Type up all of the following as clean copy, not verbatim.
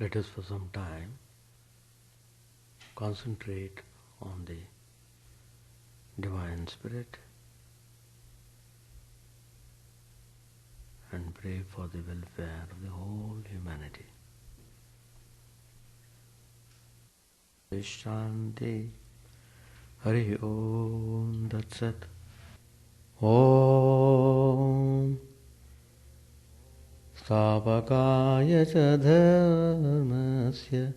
Let us for some time concentrate on the Divine Spirit and pray for the welfare of the whole humanity. Shanti Hari Om Tat Sat Om Stapakaya cha dharmasya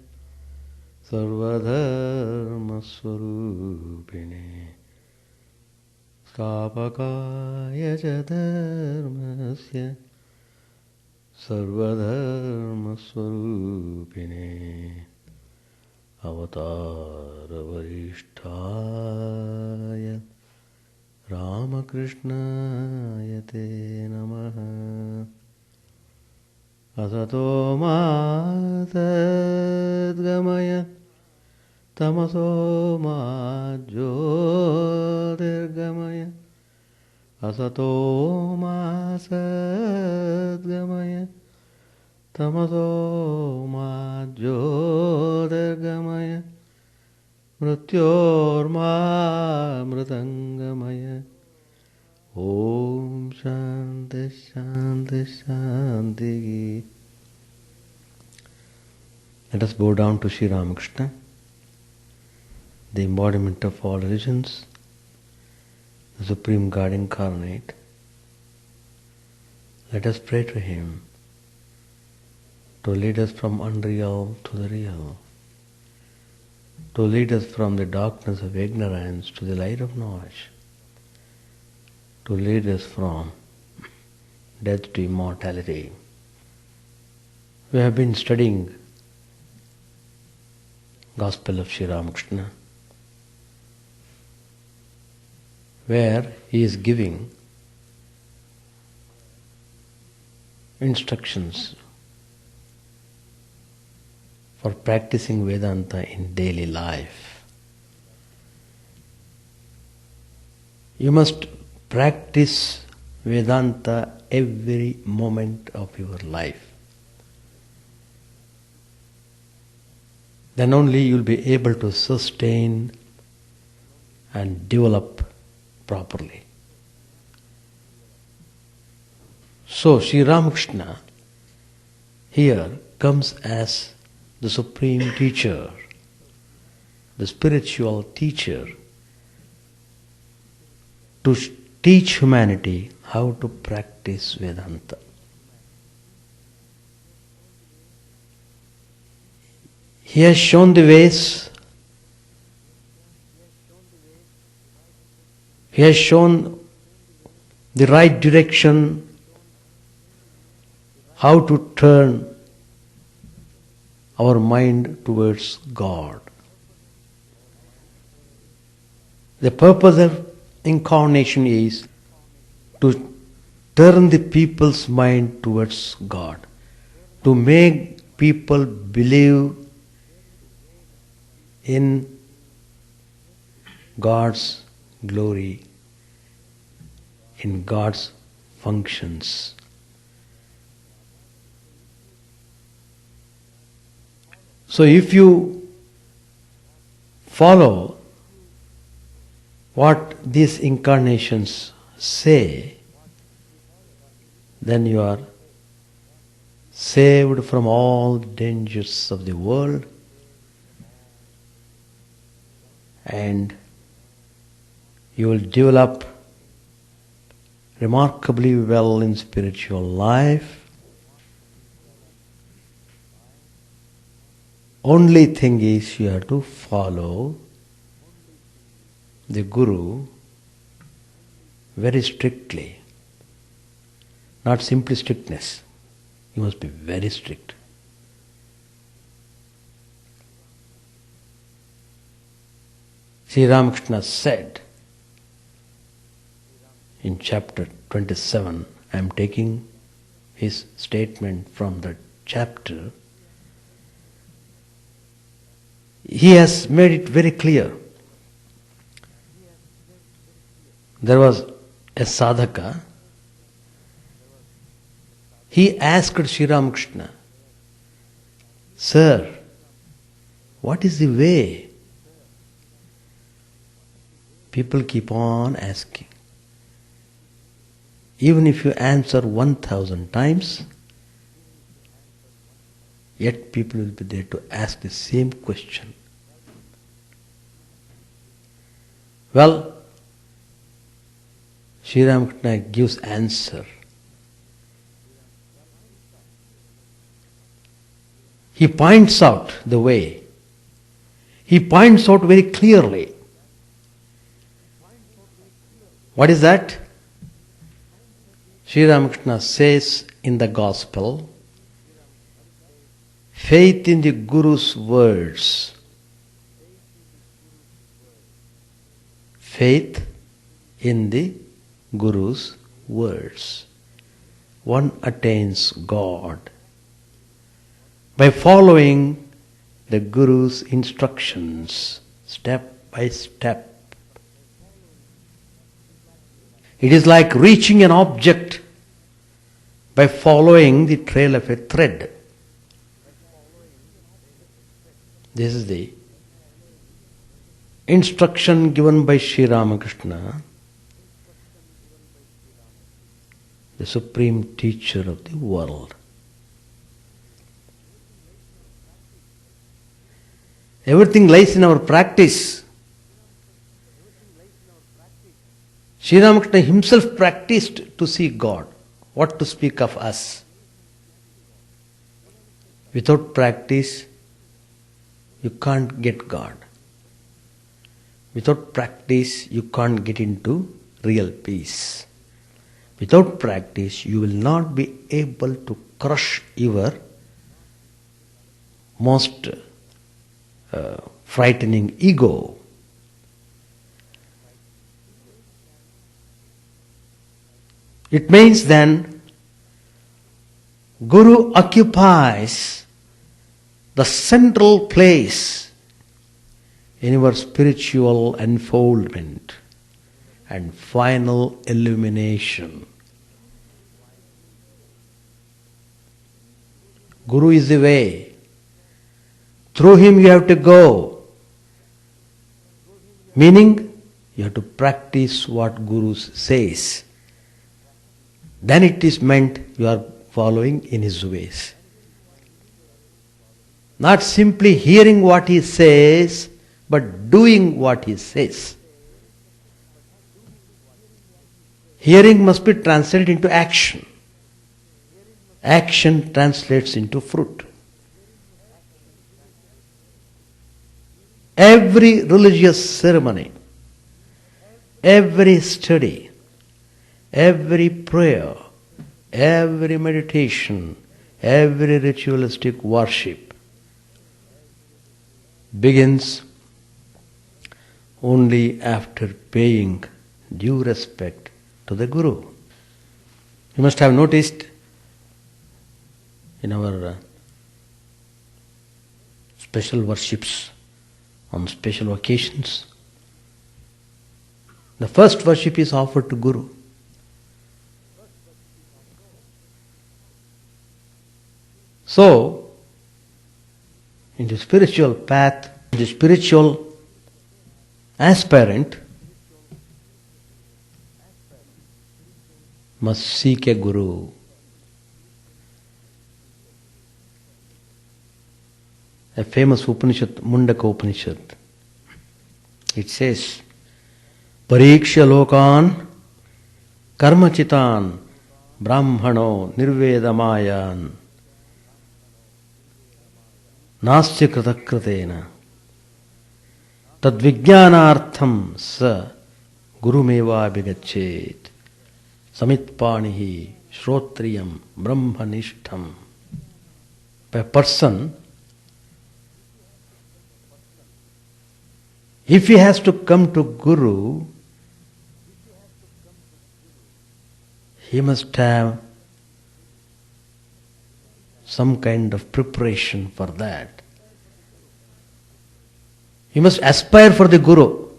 sarvadharma swarupine Stapakaya cha dharmasya sarvadharma swarupine Avatara Varishtaya Ramakrishna Yate Namaha Asato ma tadgamaya Tamaso ma jyotirgamaya Asato ma sadgamaya Tamaso ma jyotirgamaya Mrityorma mritangamaya Om Shanti Shanti Shanti. Let us bow down to Sri Ramakrishna, the embodiment of all religions, the Supreme God incarnate. Let us pray to Him to lead us from unreal to the real, to lead us from the darkness of ignorance to the light of knowledge, to lead us from death to immortality. We have been studying Gospel of Sri Ramakrishna, where he is giving instructions for practicing Vedanta in daily life. You must practice Vedanta every moment of your life. Then only you will be able to sustain and develop properly. So Sri Ramakrishna here comes as the Supreme Teacher, the spiritual teacher, to teach humanity how to practice Vedanta. He has shown the ways, he has shown the right direction, how to turn our mind towards God. The purpose of Incarnation is to turn the people's mind towards God, to make people believe in God's glory, in God's functions. So if you follow what these incarnations say, then you are saved from all dangers of the world and you will develop remarkably well in spiritual life. Only thing is you have to follow the Guru very strictly. Not simply strictness. You must be very strict. Sri Ramakrishna said in chapter 27, I am taking his statement from the chapter. He has made it very clear. There was a sadhaka. He asked Sri Ramakrishna, Sir, what is the way? People keep on asking. Even if you answer 1,000 times, yet people will be there to ask the same question. Well, Sri Ramakrishna gives answer. He points out the way. He points out very clearly. What is that? Sri Ramakrishna says in the Gospel, faith in the Guru's words. Faith in the Guru's words. One attains God by following the Guru's instructions step by step. It is like reaching an object by following the trail of a thread. This is the instruction given by Sri Ramakrishna, the supreme teacher of the world. Everything lies in our practice. Sri Ramakrishna himself practiced to see God. What to speak of us? Without practice, you can't get God. Without practice, you can't get into real peace. Without practice, you will not be able to crush your most frightening ego. It means then, Guru occupies the central place in your spiritual unfoldment and final illumination. Guru is the way. Through him you have to go. Meaning, you have to practice what Guru says. Then it is meant you are following in his ways. Not simply hearing what he says, but doing what he says. Hearing must be translated into action. Action translates into fruit. Every religious ceremony, every study, every prayer, every meditation, every ritualistic worship begins only after paying due respect to the Guru. You must have noticed in our special worships on special occasions, the first worship is offered to Guru. So, in the spiritual path, the spiritual aspirant must seek a Guru. A famous Upanishad, Mundaka Upanishad, it says, Pariksha lokan karmachitan brahmano nirvedamayan Nasya kritakritena tadvijnanartham sa gurumeva abhigachet samitpanihi shrotriyam brahmanishtam. A person, if he has to come to Guru, he must have some kind of preparation for that. He must aspire for the Guru.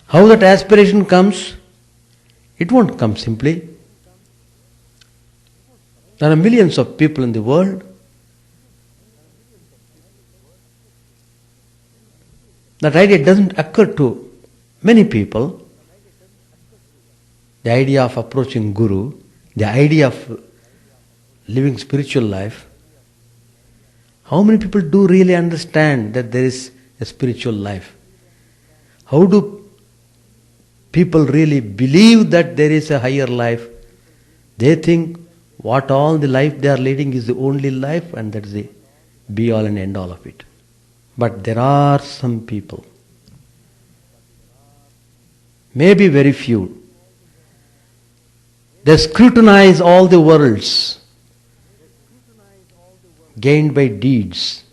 How that aspiration comes? It won't come simply. There are millions of people in the world. That idea doesn't occur to many people. The idea of approaching Guru, the idea of living spiritual life. How many people do really understand that there is a spiritual life? How do people really believe that there is a higher life? They think what all the life they are leading is the only life and that is the be all and end all of it. But there are some people, maybe very few, they scrutinize all the worlds gained by deeds.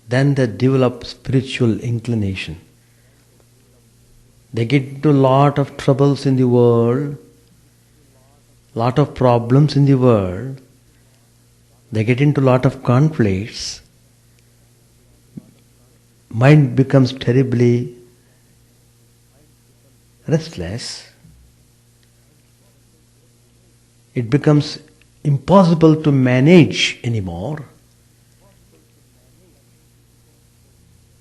Then they develop spiritual inclination. They get into a lot of troubles in the world, lot of problems in the world. They get into a lot of conflicts. Mind becomes terribly restless. It becomes impossible to manage anymore.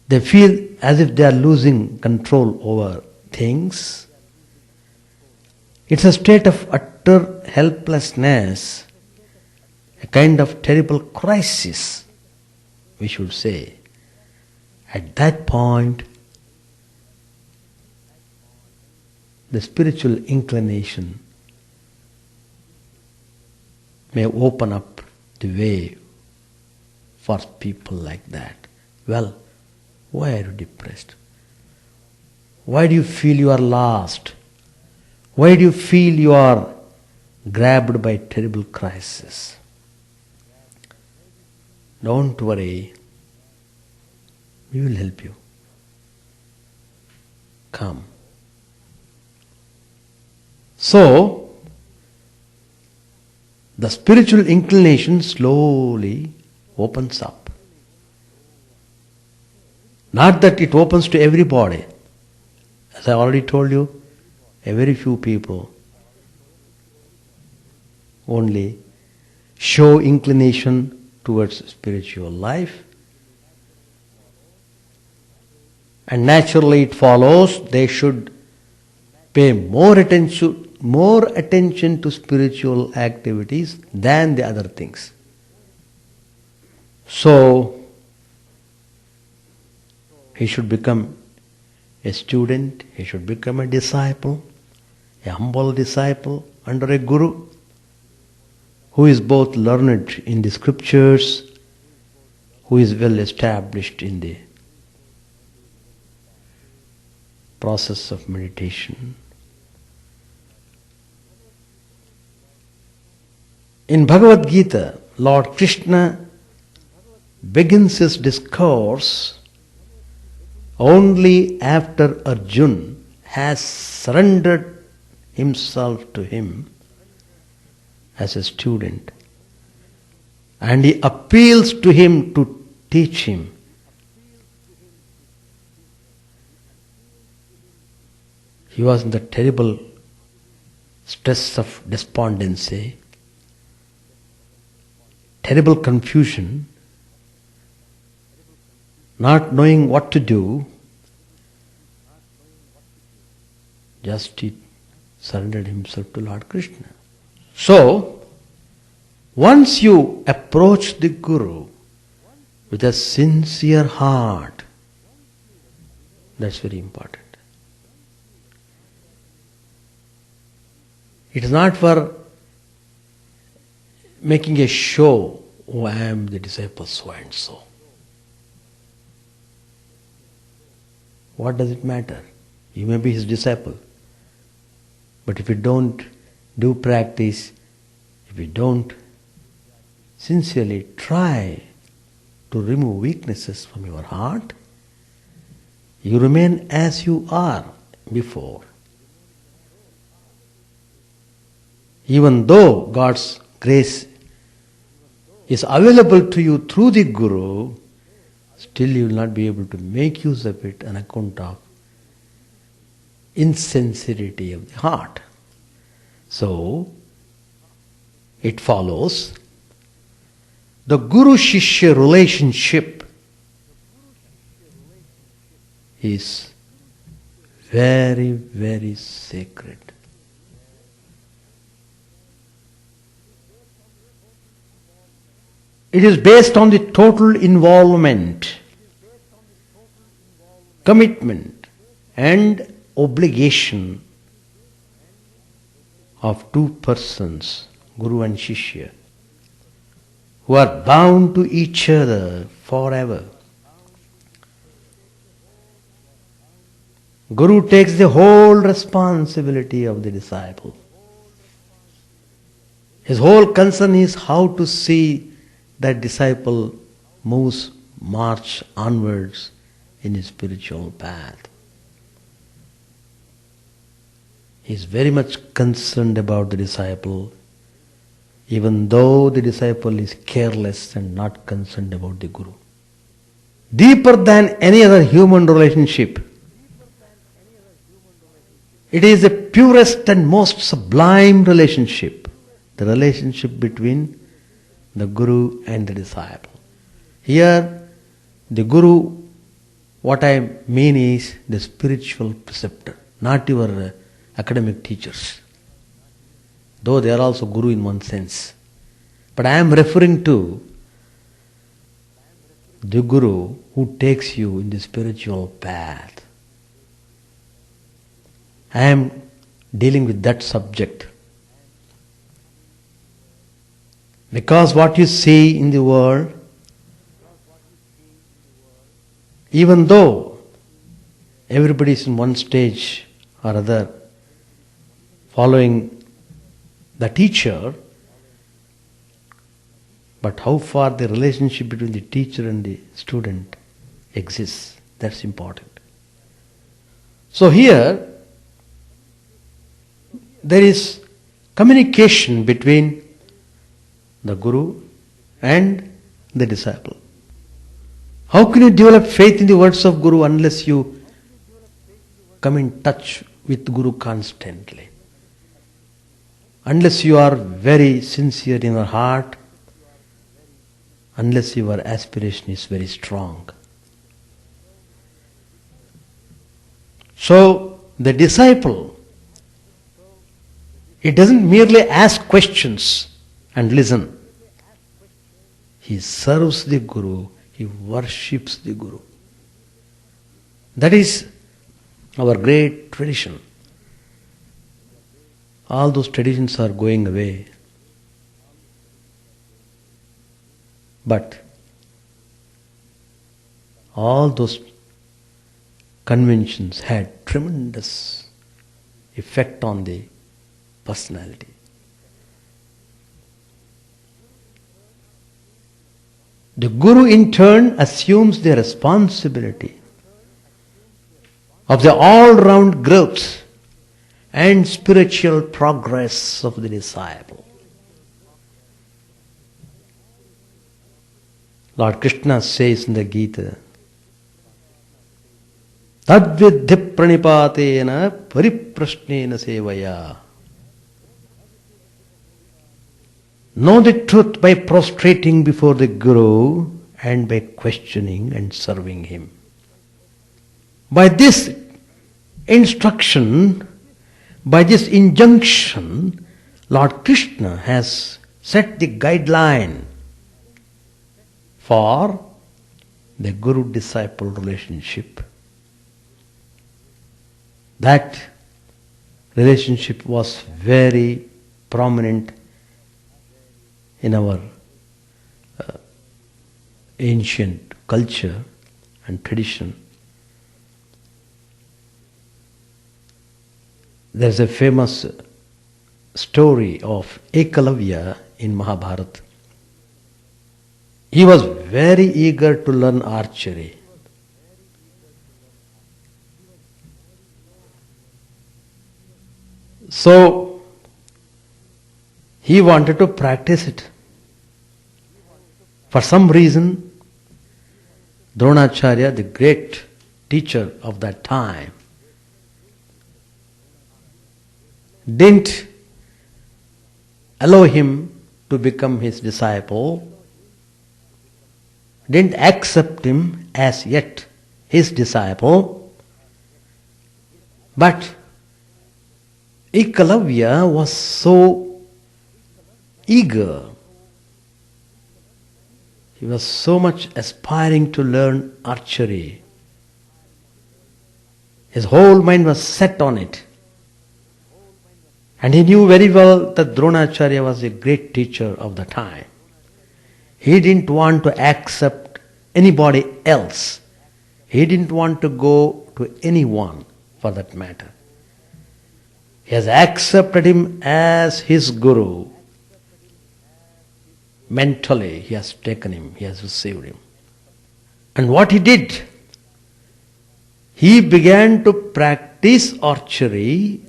They feel as if they are losing control over things. It's a state of utter helplessness, a kind of terrible crisis, we should say. At that point, the spiritual inclination may open up the way for people like that. Well, why are you depressed? Why do you feel you are lost? Why do you feel you are grabbed by a terrible crisis? Don't worry. We will help you. Come. So, the spiritual inclination slowly opens up. Not that it opens to everybody. As I already told you, a very few people only show inclination towards spiritual life. And naturally it follows they should pay more attention to spiritual activities than the other things. So, he should become a student, he should become a disciple, a humble disciple under a guru who is both learned in the scriptures, who is well established in the process of meditation. In Bhagavad Gita, Lord Krishna begins his discourse only after Arjuna has surrendered himself to him as a student, and he appeals to him to teach him. He was in the terrible stress of despondency, terrible confusion, not knowing what to do. Just he surrendered himself to Lord Krishna. So, once you approach the Guru with a sincere heart, that's very important. It is not for making a show, oh, I am the disciple so and so. What does it matter? You may be his disciple. But if you don't do practice, if you don't sincerely try to remove weaknesses from your heart, you remain as you are before. Even though God's grace is available to you through the Guru, still you will not be able to make use of it on account of insincerity of the heart. So, it follows the Guru-Shishya relationship is very, very sacred. It is based on the total involvement, commitment and obligation of two persons, Guru and Shishya, who are bound to each other forever. Guru takes the whole responsibility of the disciple. His whole concern is how to see that disciple march onwards in his spiritual path. He is very much concerned about the disciple, even though the disciple is careless and not concerned about the Guru. Deeper than any other human relationship, it is the purest and most sublime relationship, the relationship between the Guru and the disciple. Here, the Guru, what I mean is the spiritual preceptor, not your academic teachers. Though they are also Guru in one sense. But I am referring to the Guru who takes you in the spiritual path. I am dealing with that subject. Because what you see in the world, even though everybody is in one stage or other following the teacher, but how far the relationship between the teacher and the student exists, that's important. So here, there is communication between the Guru and the disciple. How can you develop faith in the words of Guru unless you come in touch with Guru constantly? Unless you are very sincere in your heart, unless your aspiration is very strong. So, the disciple, he doesn't merely ask questions and listen. He serves the Guru, he worships the Guru. That is our great tradition. All those traditions are going away. But all those conventions had tremendous effect on the personality. The Guru in turn assumes the responsibility of the all-round growth and spiritual progress of the disciple. Lord Krishna says in the Gita, Tadvidhi pranipatena pariprashnena sevaya. Know the truth by prostrating before the Guru and by questioning and serving him. By this instruction, by this injunction, Lord Krishna has set the guideline for the Guru-disciple relationship. That relationship was very prominent in our ancient culture and tradition. There's a famous story of Ekalavya in Mahabharata. He was very eager to learn archery. So, he wanted to practice it. For some reason, Dronacharya, the great teacher of that time, didn't allow him to become his disciple, didn't accept him as yet his disciple, But Ekalavya was so eager. He was so much aspiring to learn archery. His whole mind was set on it. And he knew very well that Dronacharya was a great teacher of the time. He didn't want to accept anybody else. He didn't want to go to anyone for that matter. He has accepted him as his guru. Mentally, he has taken him, he has received him. And what he did, he began to practice archery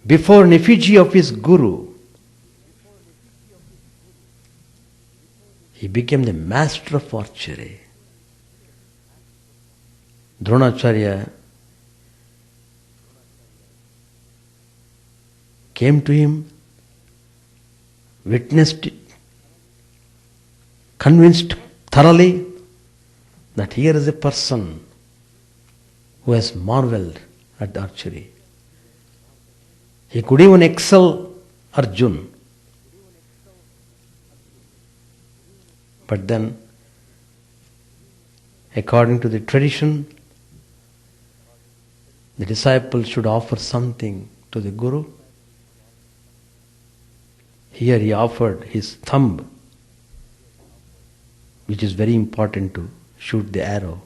before an effigy of his guru. He became the master of archery. Dronacharya came to him, witnessed it, convinced thoroughly that here is a person who has marveled at archery. He could even excel Arjun. But then, according to the tradition, the disciple should offer something to the guru. Here he offered his thumb, which is very important to shoot the arrow.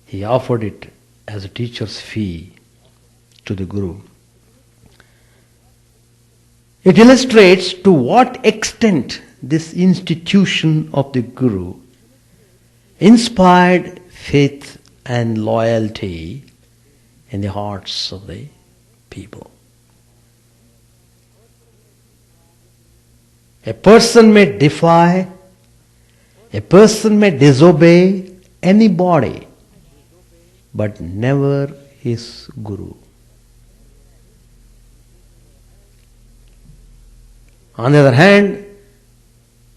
He offered it as a teacher's fee to the guru. It illustrates to what extent this institution of the guru inspired faith and loyalty in the hearts of the people. A person may defy, a person may disobey anybody, but never his guru. On the other hand,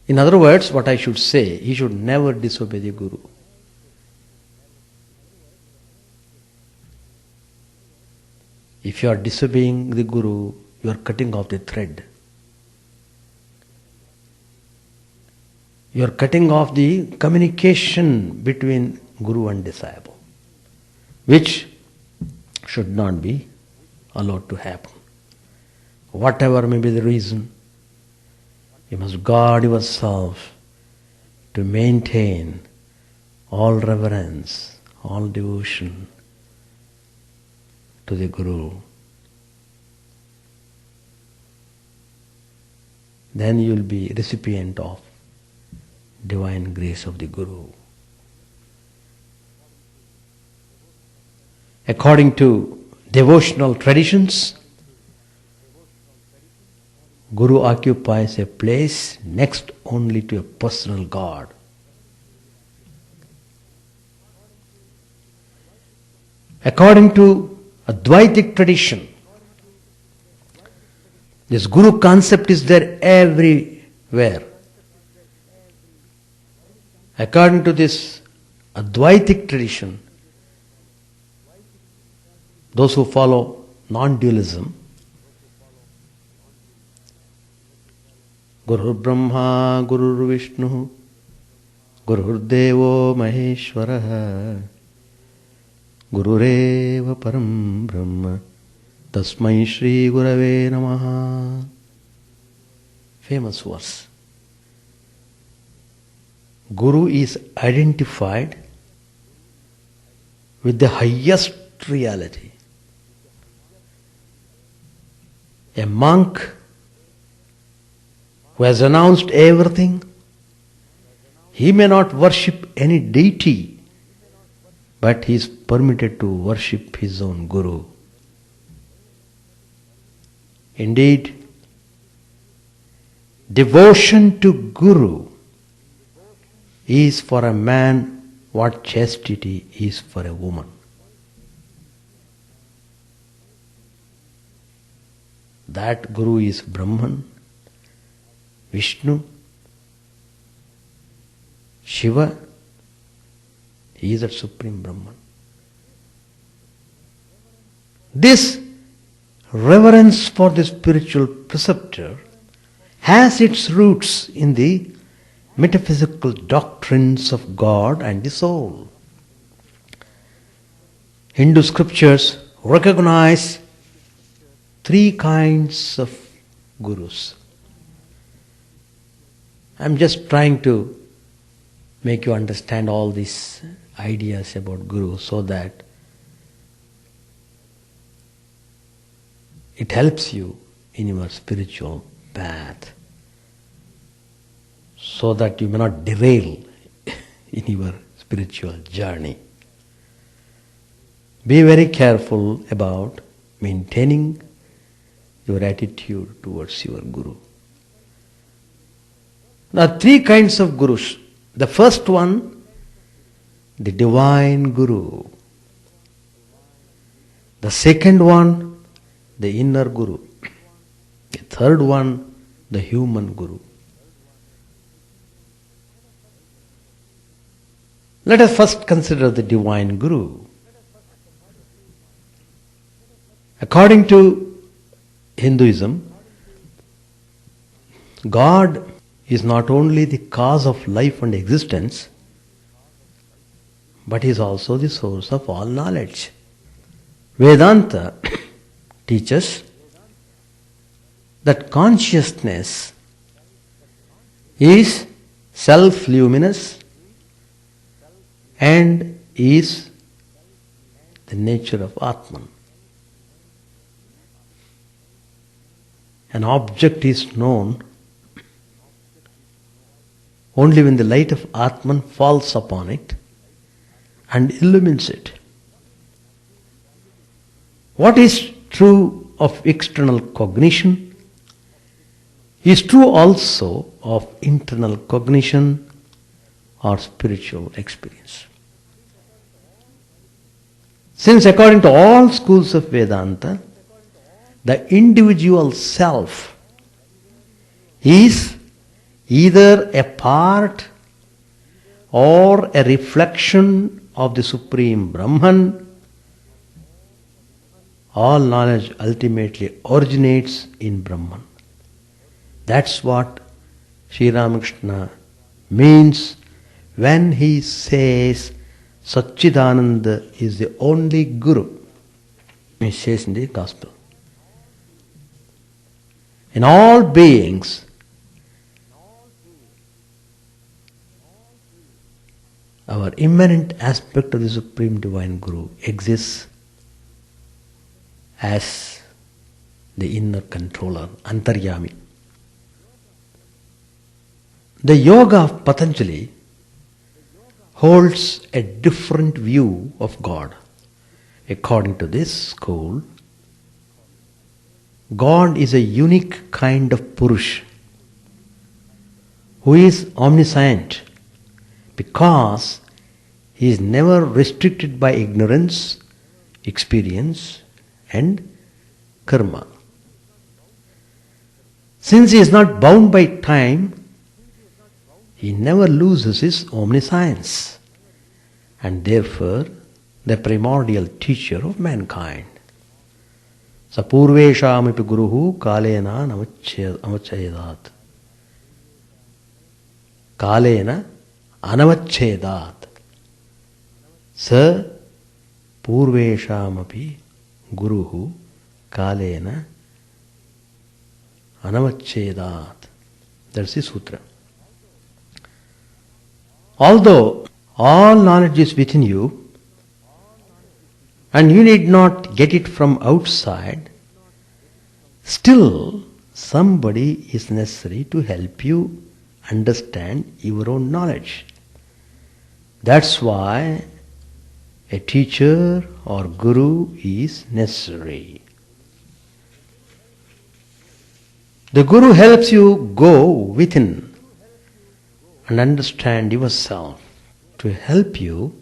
in other words, what I should say, he should never disobey the guru. If you are disobeying the guru, you are cutting off the thread. You are cutting off the communication between guru and disciple, which should not be allowed to happen. Whatever may be the reason, you must guard yourself to maintain all reverence, all devotion to the Guru. Then you will be recipient of divine grace of the Guru. According to devotional traditions, Guru occupies a place next only to a personal God. According to Advaitic tradition, this Guru concept is there everywhere. According to this Advaitic tradition, those who follow non-dualism, Guru Brahma, Guru Vishnu, Guru Devo Maheshwara, Gurureva Param Brahma, Tasmai Shri Gurave Namaha. Famous verse. Guru is identified with the highest reality. A monk who has announced everything, he may not worship any deity, but he is permitted to worship his own Guru. Indeed, devotion to Guru is for a man what chastity is for a woman. That Guru is Brahman, Vishnu, Shiva. He is that Supreme Brahman. This reverence for the spiritual preceptor has its roots in the metaphysical doctrines of God and the soul. Hindu scriptures recognize three kinds of gurus. I'm just trying to make you understand all these ideas about guru so that it helps you in your spiritual path, so that you may not derail in your spiritual journey. Be very careful about maintaining your attitude towards your guru. There are three kinds of gurus. The first one, the divine guru. The second one, the inner guru. The third one, the human guru. Let us first consider the divine guru. According to Hinduism, God is not only the cause of life and existence, but is also the source of all knowledge. Vedanta teaches that consciousness is self-luminous and is the nature of Atman. An object is known only when the light of Atman falls upon it and illumines it. What is true of external cognition is true also of internal cognition or spiritual experience. Since according to all schools of Vedanta, the individual self is either a part or a reflection of the Supreme Brahman, all knowledge ultimately originates in Brahman. That's what Sri Ramakrishna means when he says Satchidananda is the only Guru. He says in the Gospel. In all beings, our immanent aspect of the Supreme Divine Guru exists as the inner controller, Antaryami. The yoga of Patanjali holds a different view of God. According to this school, God is a unique kind of Purush who is omniscient because he is never restricted by ignorance, experience and karma. Since he is not bound by time, he never loses his omniscience and therefore the primordial teacher of mankind. Sapurveshamipi guruhu kalena anavachedat. Kalena anavachedat. Sa purveshamapi guruhu kalena anavachedat. That's the sutra. Although all knowledge is within you, and you need not get it from outside, still somebody is necessary to help you understand your own knowledge. That's why a teacher or guru is necessary. The guru helps you go within and understand yourself. To help you,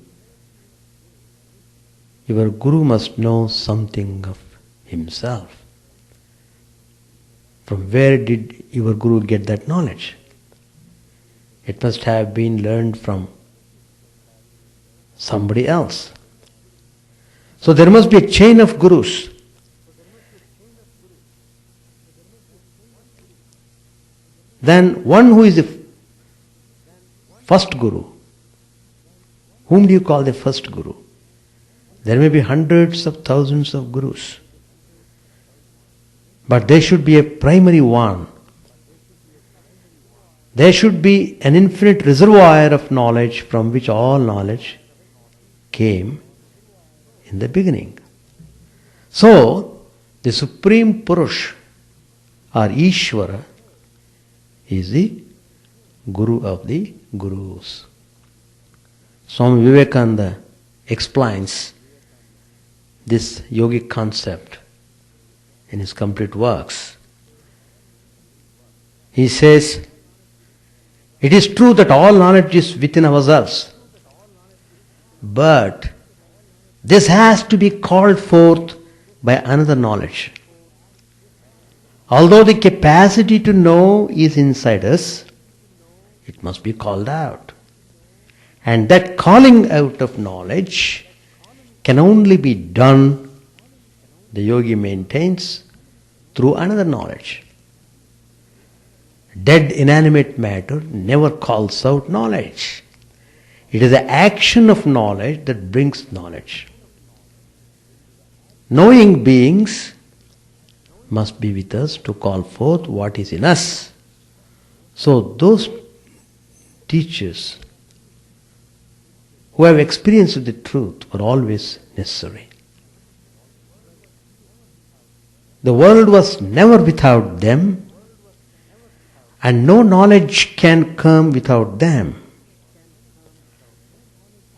your guru must know something of himself. From where did your guru get that knowledge? It must have been learned from somebody else. So there must be a chain of gurus. then one who is the first Guru, whom do you call the first Guru? There may be hundreds of thousands of Gurus, but there should be a primary one. There should be an infinite reservoir of knowledge from which all knowledge came in the beginning. So, the Supreme Purush or Ishvara is the Guru of the Gurus. Swami Vivekananda explains this yogic concept in his complete works. He says, it is true that all knowledge is within ourselves, but this has to be called forth by another knowledge. Although the capacity to know is inside us, it must be called out. And that calling out of knowledge can only be done, the yogi maintains, through another knowledge. Dead inanimate matter never calls out knowledge. It is the action of knowledge that brings knowledge. Knowing beings must be with us to call forth what is in us. So those teachers who have experienced the truth were always necessary. The world was never without them, and no knowledge can come without them.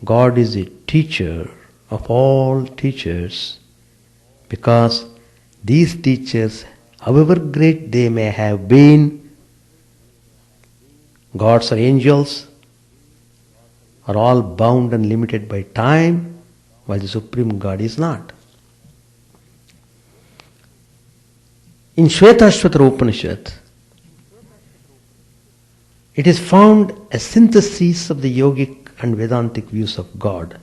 God is the teacher of all teachers, because these teachers, however great they may have been, gods or angels, are all bound and limited by time, while the Supreme God is not. In Shvetashvatara Upanishad, it is found a synthesis of the yogic and Vedantic views of God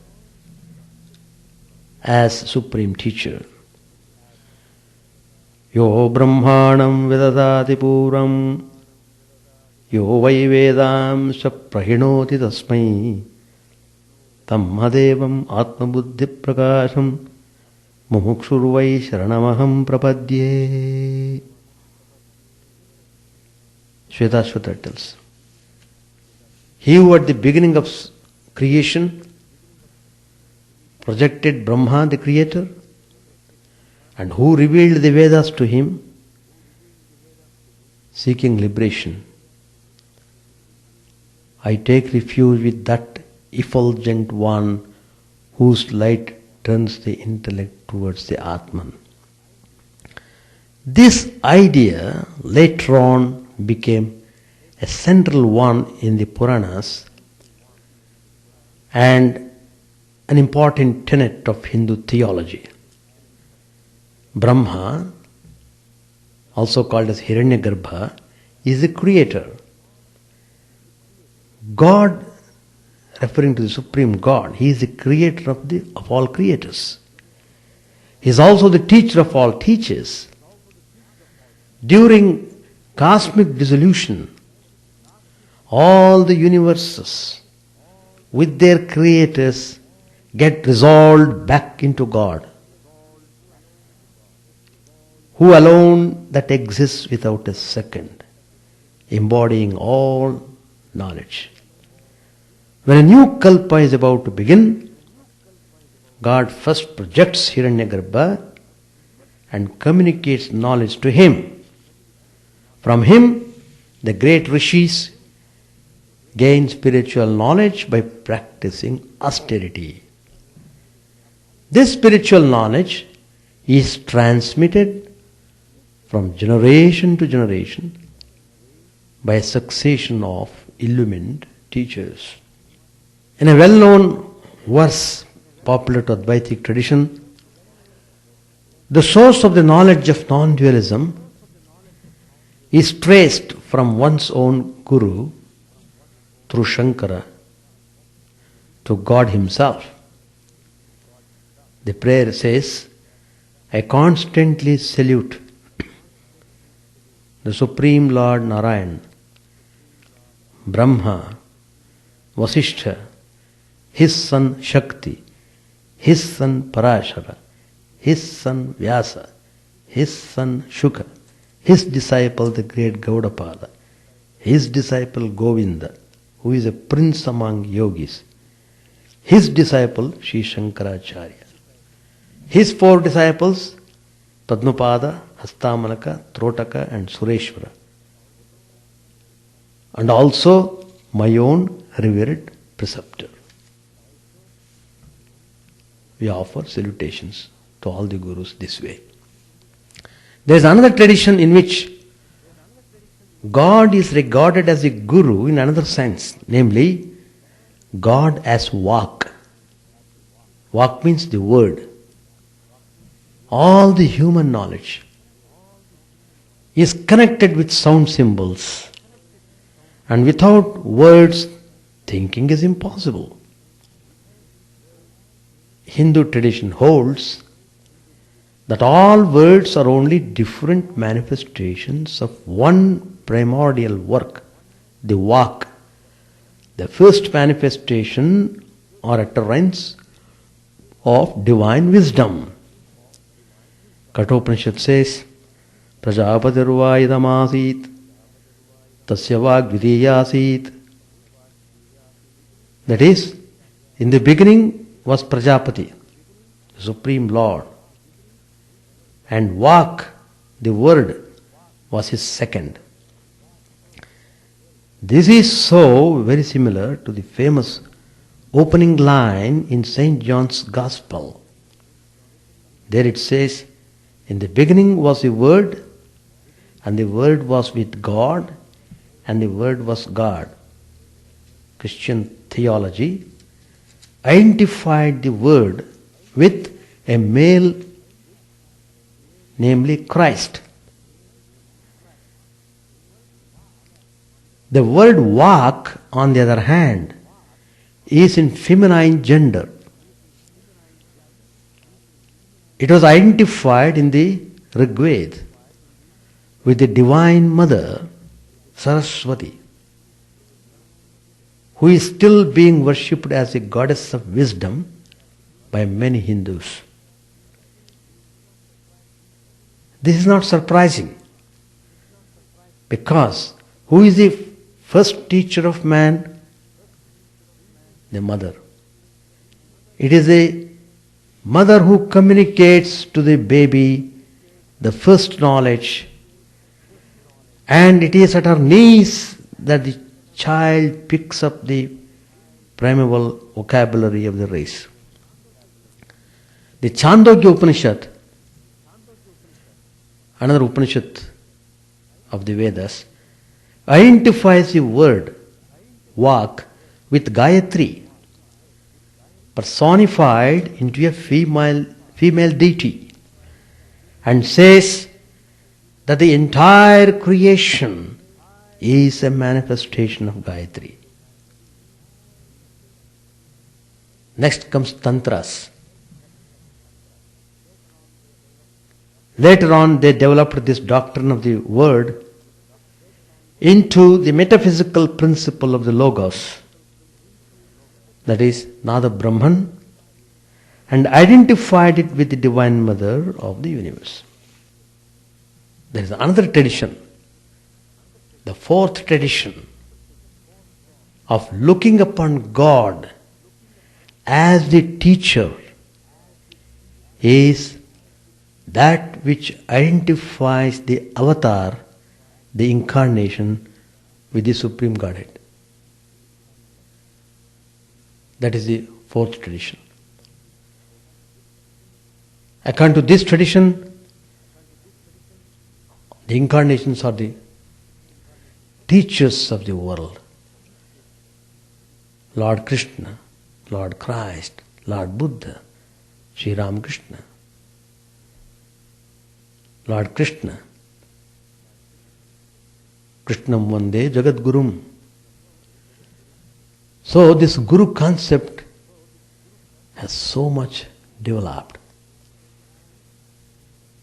as Supreme Teacher. Yo brahmanam vedadati puram, yo vai vedam sa prahinoti tasmai, tammadevam atmabuddhi prakasham, mumukshurvai sharanamaham prapadye. Shvetashvatara tells, he who at the beginning of creation projected Brahma, the creator, and who revealed the Vedas to him, seeking liberation, I take refuge with that effulgent one whose light turns the intellect towards the Atman. This idea later on became a central one in the Puranas and an important tenet of Hindu theology. Brahma, also called as Hiranyagarbha, is the creator. God, referring to the Supreme God, he is the creator of all creators. He is also the teacher of all teachers. During cosmic dissolution, all the universes with their creators get resolved back into God, who alone that exists without a second, embodying all knowledge. When a new kalpa is about to begin, God first projects Hiranyagarbha and communicates knowledge to him. From him, the great rishis gain spiritual knowledge by practicing austerity. This spiritual knowledge is transmitted from generation to generation by a succession of illumined teachers. In a well-known verse popular to Advaitic tradition, the source of the knowledge of non-dualism is traced from one's own Guru through Shankara to God himself. The prayer says, I constantly salute the Supreme Lord Narayan, Brahma, Vasishtha, his son Shakti, his son Parashara, his son Vyasa, his son Shuka, his disciple the great Gaudapada, his disciple Govinda, who is a prince among yogis, his disciple Sri Shankaracharya, his 4 disciples Padmapada, Hastamanaka, Trotaka and Sureshwara, and also my own revered preceptor. We offer salutations to all the gurus this way. There is another tradition in which God is regarded as a guru in another sense, namely God as Vak. Vak means the word. All the human knowledge is connected with sound symbols, and without words, thinking is impossible. Hindu tradition holds that all words are only different manifestations of one primordial work, the Vak, the first manifestation or utterance of divine wisdom. Kathopanishad says, Prajapatirva idamasit, tasya vagvidiyasit. That is, in the beginning was Prajapati, the Supreme Lord, and Vak, the word, was his second. This is so very similar to the famous opening line in St. John's Gospel. There it says, in the beginning was the Word, and the Word was with God, and the Word was God. Christian theology identified the Word with a male, namely Christ. The word Vak, on the other hand, is in feminine gender. It was identified in the Rig Veda with the Divine Mother, Saraswati, who is still being worshipped as a goddess of wisdom by many Hindus. This is not surprising, because who is the first teacher of man? The mother. It is a mother who communicates to the baby the first knowledge, and it is at her knees that the child picks up the primeval vocabulary of the race. The Chandogya Upanishad, another Upanishad of the Vedas, identifies the word Vak with Gayatri, personified into a female deity, and says that the entire creation is a manifestation of Gayatri. Next comes Tantras. Later on they developed this doctrine of the word into the metaphysical principle of the Logos, that is Nada Brahman, and identified it with the Divine Mother of the universe. There is another tradition, the fourth tradition, of looking upon God as the teacher, is that which identifies the avatar, the incarnation, with the Supreme Godhead. That is the fourth tradition. According to this tradition, the incarnations are the teachers of the world. Lord Krishna, Lord Christ, Lord Buddha, Sri Ramakrishna. Lord Krishna, Krishnam Vande Jagat Gurum. So this Guru concept has so much developed.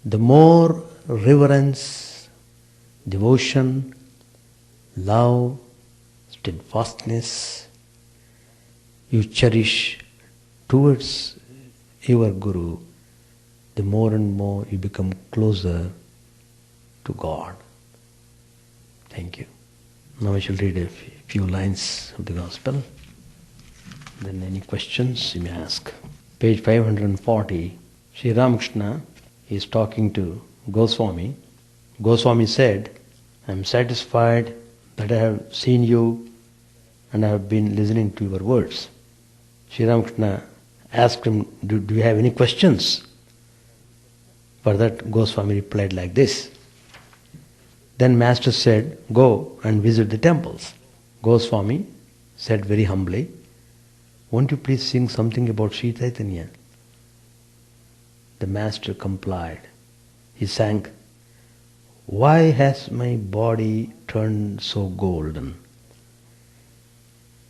The more reverence, devotion, love, steadfastness you cherish towards your Guru, the more and more you become closer to God. Thank you. Now I shall read a few lines of the Gospel. Then any questions you may ask. Page 540, Sri Ramakrishna is talking to Goswami. Goswami said, I am satisfied that I have seen you and I have been listening to your words. Sri Ramakrishna asked him, do you have any questions? For that Goswami replied like this. Then Master said, go and visit the temples. Goswami said very humbly, won't you please sing something about Sri Chaitanya? The Master complied. He sang, why has my body turned so golden?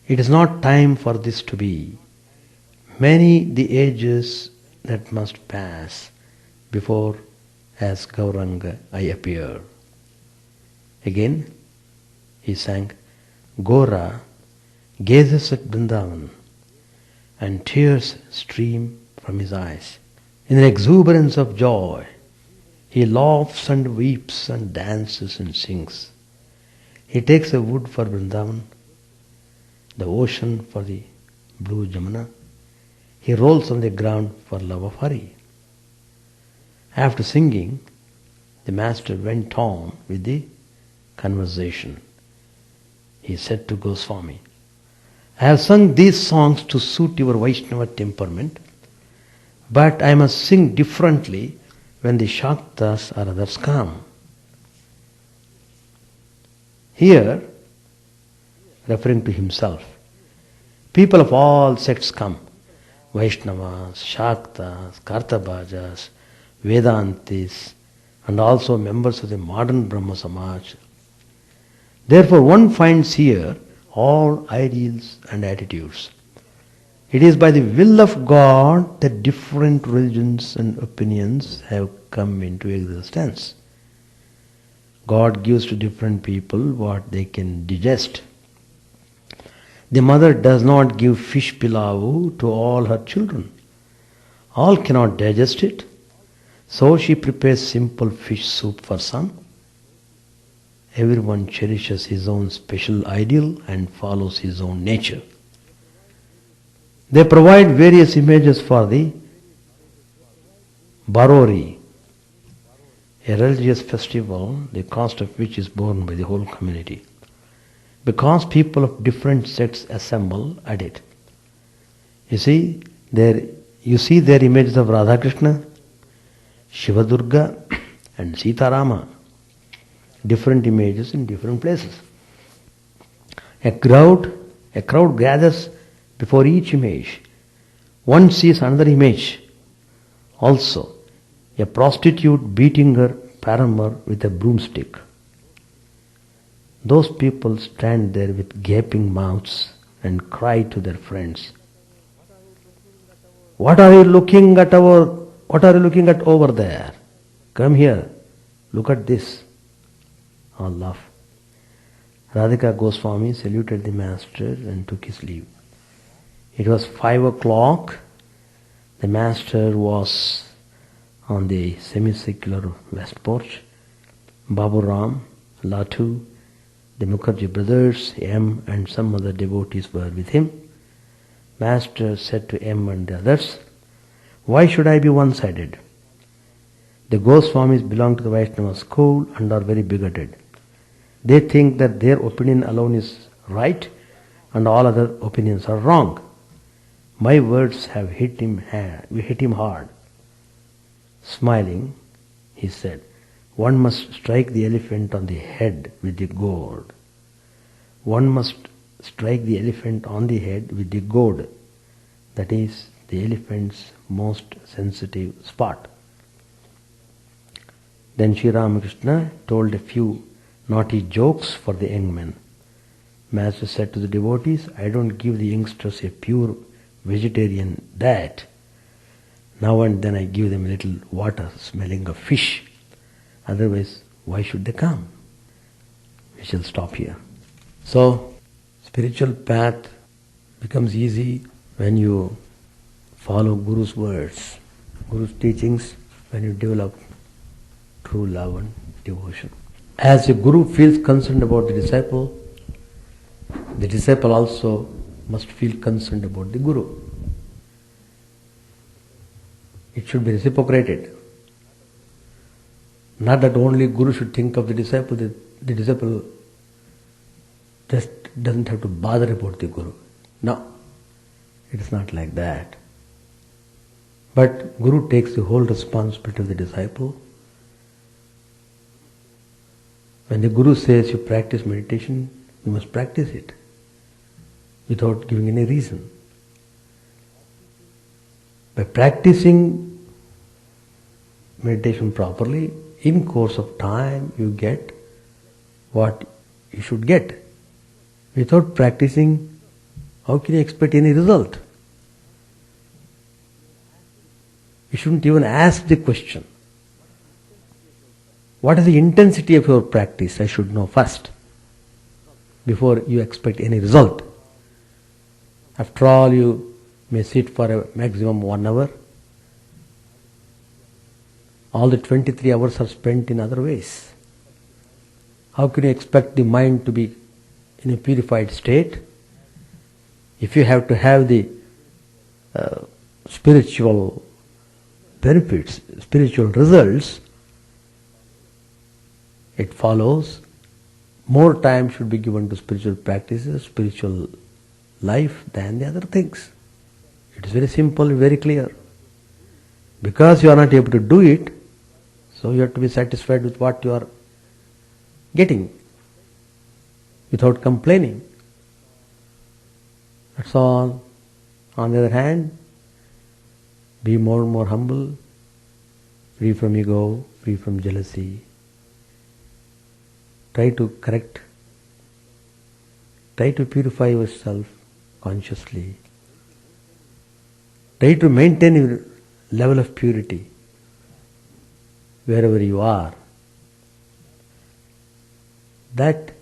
It is not time for this to be. Many the ages that must pass before as Gauranga I appear. Again he sang, Gora gazes at Vrindavan and tears stream from his eyes. In an exuberance of joy, he laughs and weeps and dances and sings. He takes a wood for Vrindavan, the ocean for the blue Jamuna. He rolls on the ground for love of Hari. After singing, the Master went on with the conversation. He said to Goswami, I have sung these songs to suit your Vaishnava temperament, but I must sing differently when the Shaktas or others come. Here, referring to himself, people of all sects come, Vaishnavas, Shaktas, Kartabhajas, Vedantis, and also members of the modern Brahma Samaj. Therefore, one finds here all ideals and attitudes. It is by the will of God that different religions and opinions have come into existence. God gives to different people what they can digest. The mother does not give fish pilau to all her children. All cannot digest it. So she prepares simple fish soup for some. Everyone cherishes his own special ideal and follows his own nature. They provide various images for the Barori, a religious festival, the cost of which is borne by the whole community, because people of different sects assemble at it. You see their images of Radha Krishna, Shiva Durga and Sita Rama, different images in different places. A crowd gathers before each image. One sees another image. Also, a prostitute beating her paramour with a broomstick. Those people stand there with gaping mouths and cry to their friends, What are you looking at over there? Come here, look at this. All laugh. Radhika Goswami saluted the Master and took his leave. It was 5 o'clock. The Master was on the semicircular west porch. Babu Ram, Latu, the Mukherjee brothers, M and some other devotees were with him. Master said to M and the others, Why should I be one-sided? The Goswamis belong to the Vaishnava school and are very bigoted. They think that their opinion alone is right and all other opinions are wrong. My words have hit him hard. Smiling, he said, one must strike the elephant on the head with the gourd. One must strike the elephant on the head with the gourd. That is the elephant's most sensitive spot. Then Sri Ramakrishna told a few naughty jokes for the young men. Master said to the devotees, I don't give the youngsters a pure vegetarian diet. Now and then I give them a little water smelling of fish. Otherwise, why should they come? We shall stop here. So, Spiritual path becomes easy when you follow Guru's words, Guru's teachings, when you develop true love and devotion. As a Guru feels concerned about the disciple also must feel concerned about the Guru. It should be reciprocated. Not that only Guru should think of the disciple, the disciple just doesn't have to bother about the Guru. No, it is not like that. But Guru takes the whole responsibility of the disciple. When the Guru says you practice meditation, you must practice it without giving any reason. By practicing meditation properly, in course of time you get what you should get. Without practicing, how can you expect any result? You shouldn't even ask the question. What is the intensity of your practice? I should know first, before you expect any result. After all, you may sit for a maximum 1 hour. All the 23 hours are spent in other ways. How can you expect the mind to be in a purified state? If you have to have the spiritual benefits, spiritual results, it follows more time should be given to spiritual practices, spiritual life than the other things. It is very simple, very clear. Because you are not able to do it, so you have to be satisfied with what you are getting without complaining. That's all. On the other hand, be more and more humble, free from ego, free from jealousy. Try to correct, try to purify yourself consciously. Try to maintain your level of purity wherever you are. That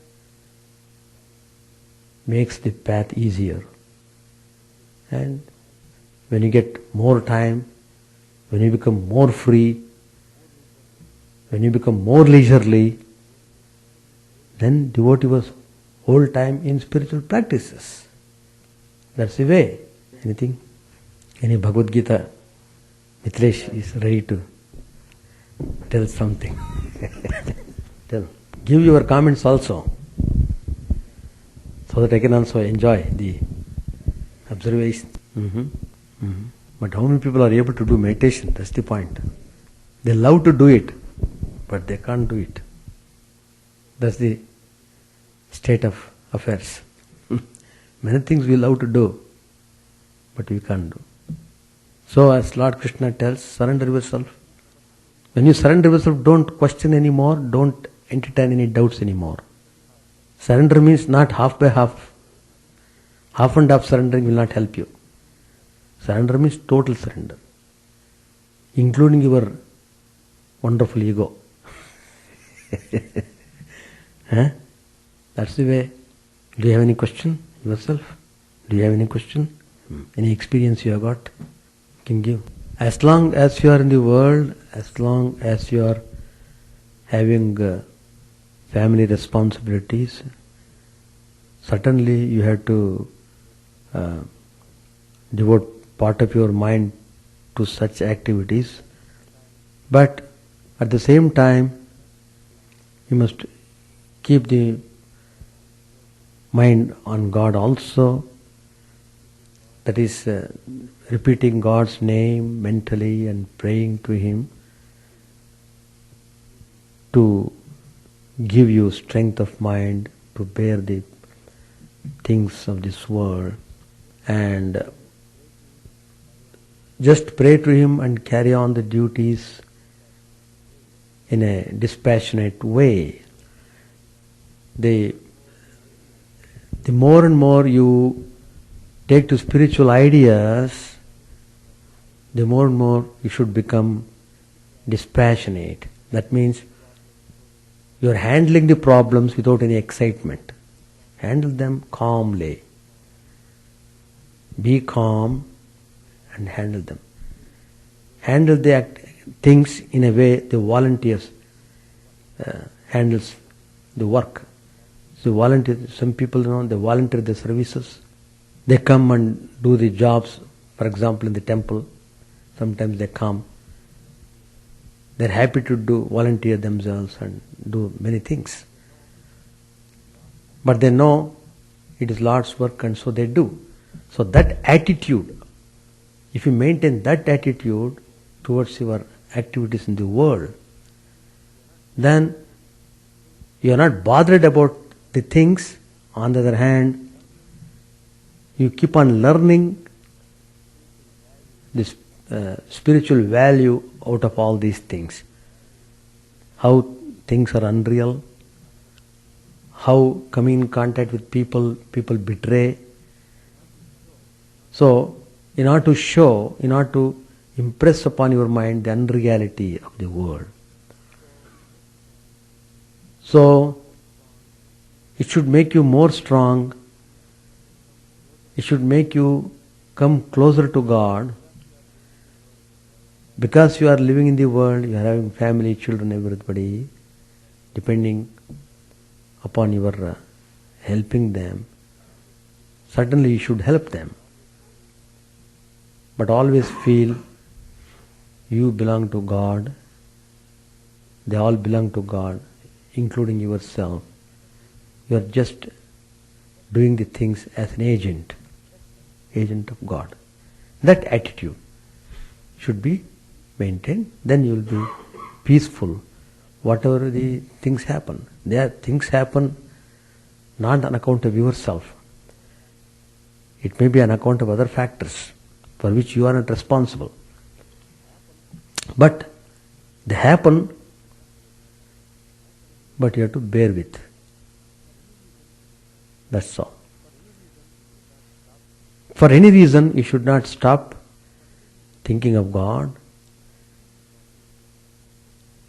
makes the path easier. And when you get more time, when you become more free, when you become more leisurely, then devote your whole time in spiritual practices. That's the way. Anything? Any Bhagavad Gita? Mithilesh is ready to tell something. Tell. Give your comments also, so that I can also enjoy the observation. But how many people are able to do meditation? That's the point. They love to do it, but they can't do it. That's the state of affairs. Many things we love to do, but we can't do. So as Lord Krishna tells, surrender yourself. When you surrender yourself, don't question anymore, don't entertain any doubts anymore. Surrender means not half by half. Half and half surrendering will not help you. Surrender means total surrender, including your wonderful ego. Huh? That's the way. Do you have any question yourself? Do you have any question? Any experience you have got? You can give. As long as you are in the world, as long as you are having family responsibilities, certainly you have to devote part of your mind to such activities. But at the same time, you must keep the mind on God also. That is, repeating God's name mentally and praying to Him to give you strength of mind to bear the things of this world. And just pray to Him and carry on the duties in a dispassionate way. The more and more you take to spiritual ideas, the more and more you should become dispassionate. That means you are handling the problems without any excitement. Handle them calmly. Be calm and handle them. Handle the things in a way the volunteers handles the work. So some people, they volunteer their services. They come and do the jobs, for example in the temple. Sometimes they come. They're happy to volunteer themselves and do many things. But they know it is Lord's work and so they do. So that attitude, if you maintain that attitude towards your activities in the world, then you are not bothered about the things. On the other hand, you keep on learning this spiritual value out of all these things. How things are unreal, how coming in contact with people betray. So, in order to impress upon your mind the unreality of the world. So, it should make you more strong. It should make you come closer to God. Because you are living in the world, you are having family, children, everybody, depending upon your helping them, certainly you should help them. But always feel you belong to God, they all belong to God, including yourself. You are just doing the things as an agent of God. That attitude should be maintained, then you will be peaceful. Whatever the things happen, things happen not on account of yourself. It may be on account of other factors for which you are not responsible. But they happen, but you have to bear with. That's all. For any reason, you should not stop thinking of God.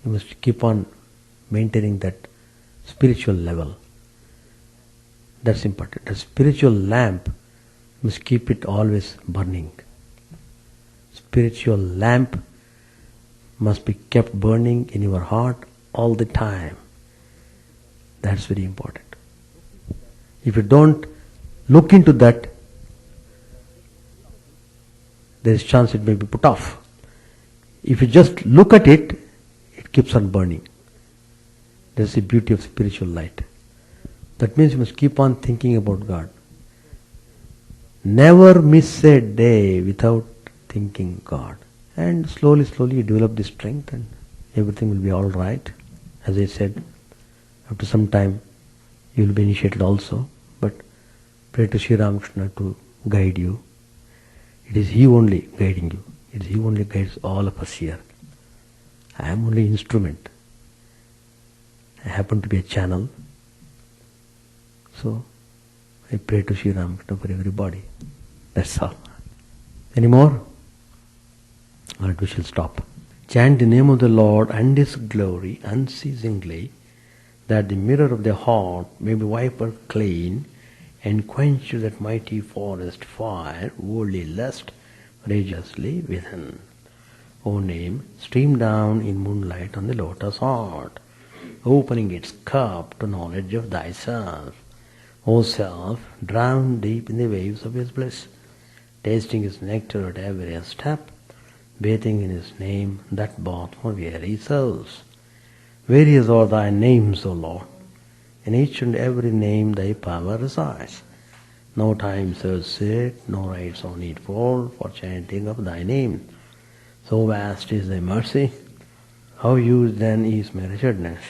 You must keep on maintaining that spiritual level. That's important. The spiritual lamp, you must keep it always burning. Spiritual lamp must be kept burning in your heart all the time. That's very important. If you don't look into that, there is chance it may be put off. If you just look at it, it keeps on burning. That's the beauty of spiritual light. That means you must keep on thinking about God. Never miss a day without thinking God. And slowly you develop this strength and everything will be all right. As I said, after some time you will be initiated also. But pray to Sri Ramakrishna to guide you. It is He only guiding you. It is He only guides all of us here. I am only instrument. I happen to be a channel. So I pray to Sri Ramakrishna for everybody. That's all. Any more? Alright, we shall stop. Chant the name of the Lord and His glory unceasingly, that the mirror of the heart may be wiped clean, and quench that mighty forest fire, worldly lust, rageously within. O name, stream down in moonlight on the lotus heart, opening its cup to knowledge of thyself. O self, drowned deep in the waves of His bliss, tasting His nectar at every step, bathing in His name, that bought for weary souls. Various are thy names, O Lord. In each and every name thy power resides. No time so sit, no rites so needful for chanting of thy name. So vast is thy mercy, how huge then is my wretchedness,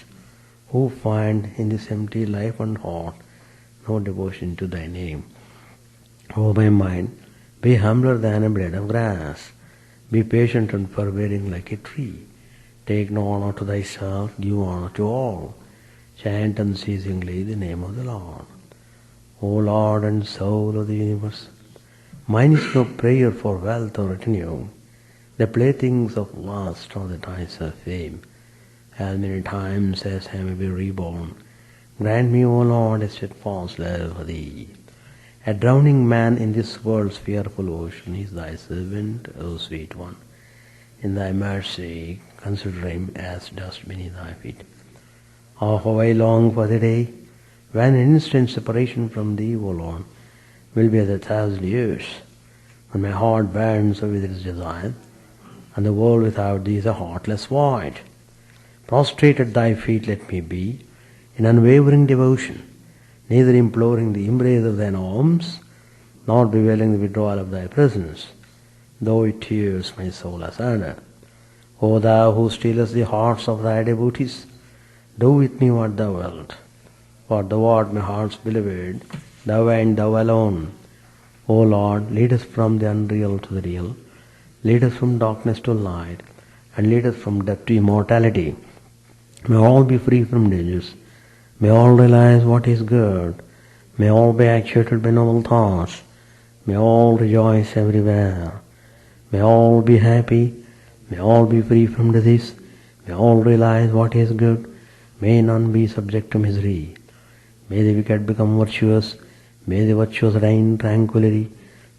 who find in this empty life and heart no devotion to thy name. O my mind, be humbler than a blade of grass, be patient and forbearing like a tree. Take no honor to thyself, give honor to all. Chant unceasingly the name of the Lord. O Lord and soul of the universe, mine is no prayer for wealth or retinue, the playthings of lust or the ties of fame. As many times as I may be reborn, Grant me, O Lord, a steadfast love for Thee. A drowning man in this world's fearful ocean is Thy servant, O sweet one. In Thy mercy, consider him as dust beneath Thy feet. Oh, how I long for the day when an instant separation from Thee, O Lord, will be as 1,000 years, when my heart burns with its desire, and the world without Thee is a heartless void. Prostrate at Thy feet let me be, in unwavering devotion, neither imploring the embrace of Thine arms, nor bewailing the withdrawal of Thy presence, though it tears my soul asunder. O Thou who stealest the hearts of Thy devotees, do with me what Thou wilt. For Thou art my heart's beloved, Thou and Thou alone. O Lord, lead us from the unreal to the real, lead us from darkness to light, and lead us from death to immortality. May all be free from dangers, may all realize what is good, may all be actuated by noble thoughts, may all rejoice everywhere, may all be happy, may all be free from disease, may all realize what is good, may none be subject to misery. May the wicked become virtuous, may the virtuous reign tranquility,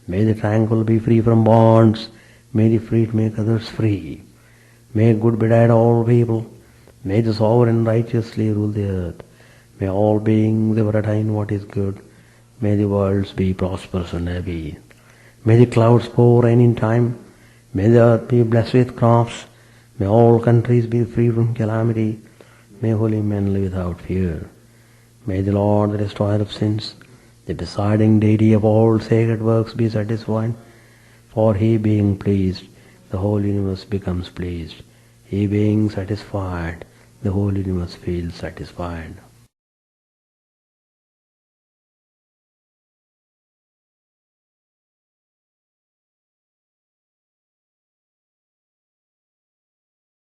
may the tranquil be free from bonds, may the freed make others free. May good betide all people, may the sovereign righteously rule the earth, may all beings ever attain what is good, may the worlds be prosperous and happy. May the clouds pour rain in time, may the earth be blessed with crops, may all countries be free from calamity, may holy men live without fear. May the Lord, the destroyer of sins, the deciding deity of all sacred works, be satisfied. For He being pleased, the whole universe becomes pleased. He being satisfied, the whole universe feels satisfied.